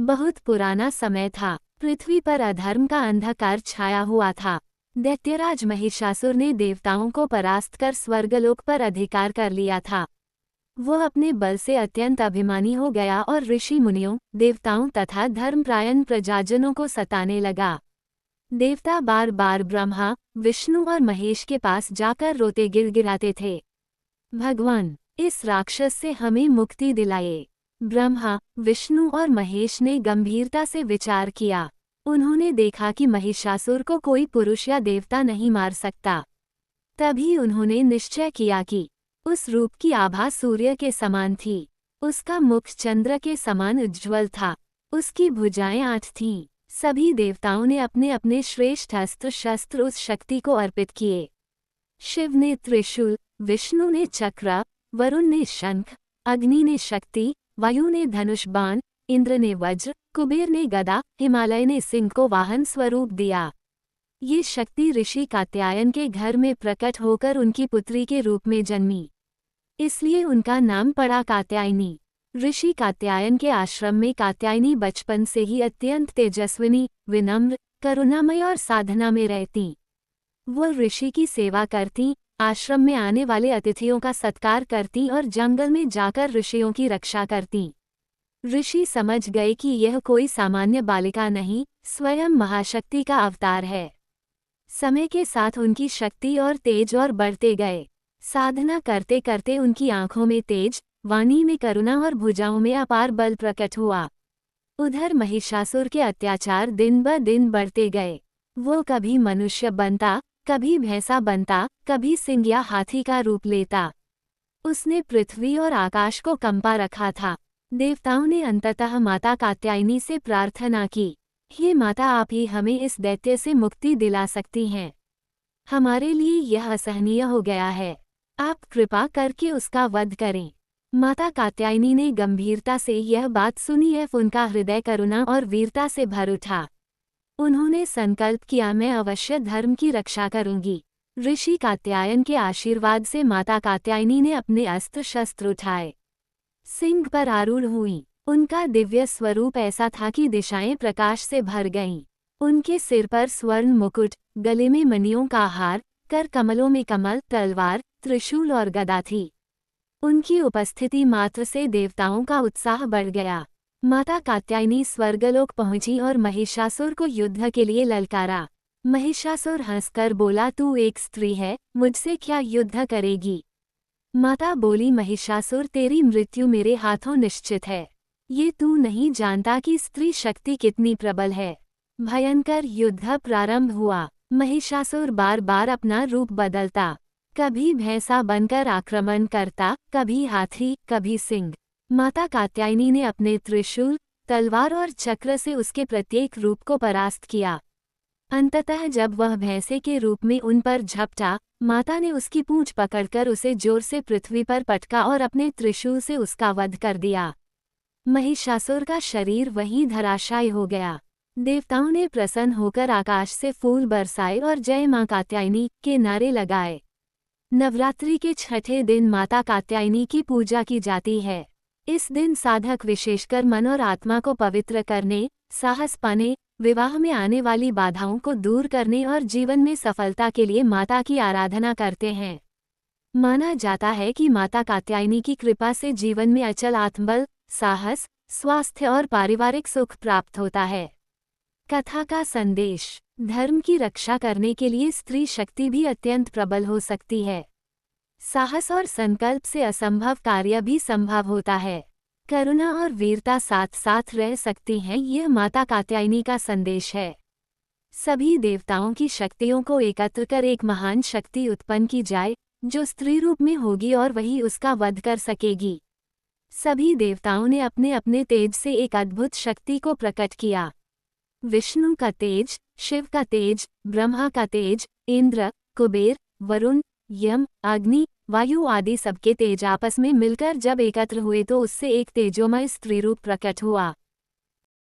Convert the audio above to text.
बहुत पुराना समय था। पृथ्वी पर अधर्म का अंधकार छाया हुआ था। दैत्यराज महिषासुर ने देवताओं को परास्त कर स्वर्गलोक पर अधिकार कर लिया था। वह अपने बल से अत्यंत अभिमानी हो गया और ऋषि मुनियों, देवताओं तथा धर्मप्रायण प्रजाजनों को सताने लगा। देवता बार बार ब्रह्मा, विष्णु और महेश के पास जाकर रोते गिड़गिड़ाते थे, भगवान, इस राक्षस से हमें मुक्ति दिलाए। ब्रह्मा, विष्णु और महेश ने गंभीरता से विचार किया। उन्होंने देखा कि महिषासुर को कोई पुरुष या देवता नहीं मार सकता। तभी उन्होंने निश्चय किया कि उस रूप की आभा सूर्य के समान थी। उसका मुख चंद्र के समान उज्ज्वल था। उसकी भुजाएं 8 थीं। सभी देवताओं ने अपने अपने श्रेष्ठ अस्त्र शस्त्र उस शक्ति को अर्पित किए। शिव ने त्रिशूल, विष्णु ने चक्र, वरुण ने शंख, अग्नि ने शक्ति, वायु ने धनुष बाण, इंद्र ने वज्र, कुबेर ने गदा, हिमालय ने सिंह को वाहन स्वरूप दिया। ये शक्ति ऋषि कात्यायन के घर में प्रकट होकर उनकी पुत्री के रूप में जन्मी। इसलिए उनका नाम पड़ा कात्यायनी। ऋषि कात्यायन के आश्रम में कात्यायनी बचपन से ही अत्यंत तेजस्विनी, विनम्र, करुणामय और साधना में रहती। वह ऋषि की सेवा करती, आश्रम में आने वाले अतिथियों का सत्कार करती और जंगल में जाकर ऋषियों की रक्षा करती। ऋषि समझ गए कि यह कोई सामान्य बालिका नहीं, स्वयं महाशक्ति का अवतार है। समय के साथ उनकी शक्ति और तेज और बढ़ते गए। साधना करते करते उनकी आंखों में तेज, वाणी में करुणा और भुजाओं में अपार बल प्रकट हुआ। उधर महिषासुर के अत्याचार दिन ब दिन बढ़ते गए। वो कभी मनुष्य बनता, कभी भैंसा बनता, कभी सिंह या हाथी का रूप लेता। उसने पृथ्वी और आकाश को कंपा रखा था। देवताओं ने अंततः माता कात्यायनी से प्रार्थना की, हे माता, आप ही हमें इस दैत्य से मुक्ति दिला सकती हैं। हमारे लिए यह असहनीय हो गया है। आप कृपा करके उसका वध करें। माता कात्यायनी ने गंभीरता से यह बात सुनी। उनका हृदय करुणा और वीरता से भर उठा। उन्होंने संकल्प किया, मैं अवश्य धर्म की रक्षा करूंगी। ऋषि कात्यायन के आशीर्वाद से माता कात्यायनी ने अपने अस्त्र शस्त्र उठाए, सिंह पर आरूढ़ हुईं। उनका दिव्य स्वरूप ऐसा था कि दिशाएं प्रकाश से भर गईं। उनके सिर पर स्वर्ण मुकुट, गले में मणियों का हार, कर कमलों में कमल, तलवार, त्रिशूल और गदा थी। उनकी उपस्थिति मात्र से देवताओं का उत्साह बढ़ गया। माता कात्यायनी स्वर्गलोक पहुंची और महिषासुर को युद्ध के लिए ललकारा। महिषासुर हंसकर बोला, तू एक स्त्री है, मुझसे क्या युद्ध करेगी? माता बोली, महिषासुर, तेरी मृत्यु मेरे हाथों निश्चित है। ये तू नहीं जानता कि स्त्री शक्ति कितनी प्रबल है। भयंकर युद्ध प्रारंभ हुआ। महिषासुर बार बार अपना रूप बदलता, कभी भैंसा बनकर आक्रमण करता, कभी हाथी, कभी सिंह। माता कात्यायनी ने अपने त्रिशूल, तलवार और चक्र से उसके प्रत्येक रूप को परास्त किया। अंततः जब वह भैंसे के रूप में उन पर झपटा, माता ने उसकी पूंछ पकड़कर उसे जोर से पृथ्वी पर पटका और अपने त्रिशूल से उसका वध कर दिया। महिषासुर का शरीर वहीं धराशायी हो गया। देवताओं ने प्रसन्न होकर आकाश से फूल बरसाए और जय मां कात्यायनी के नारे लगाए। नवरात्रि के छठे दिन माता कात्यायनी की पूजा की जाती है। इस दिन साधक विशेषकर मन और आत्मा को पवित्र करने, साहस पाने, विवाह में आने वाली बाधाओं को दूर करने और जीवन में सफलता के लिए माता की आराधना करते हैं। माना जाता है कि माता कात्यायनी की कृपा से जीवन में अचल आत्मबल, साहस, स्वास्थ्य और पारिवारिक सुख प्राप्त होता है। कथा का संदेश: धर्म की रक्षा करने के लिए स्त्री शक्ति भी अत्यंत प्रबल हो सकती है। साहस और संकल्प से असंभव कार्य भी संभव होता है। करुणा और वीरता साथ साथ रह सकती हैं। यह माता कात्यायनी का संदेश है। सभी देवताओं की शक्तियों को एकत्र कर एक महान शक्ति उत्पन्न की जाए, जो स्त्री रूप में होगी और वही उसका वध कर सकेगी। सभी देवताओं ने अपने अपने तेज से एक अद्भुत शक्ति को प्रकट किया। विष्णु का तेज, शिव का तेज, ब्रह्मा का तेज, इंद्र, कुबेर, वरुण, यम, अग्नि, वायु आदि सबके तेज आपस में मिलकर जब एकत्र हुए तो उससे एक तेजोमय स्त्री रूप प्रकट हुआ।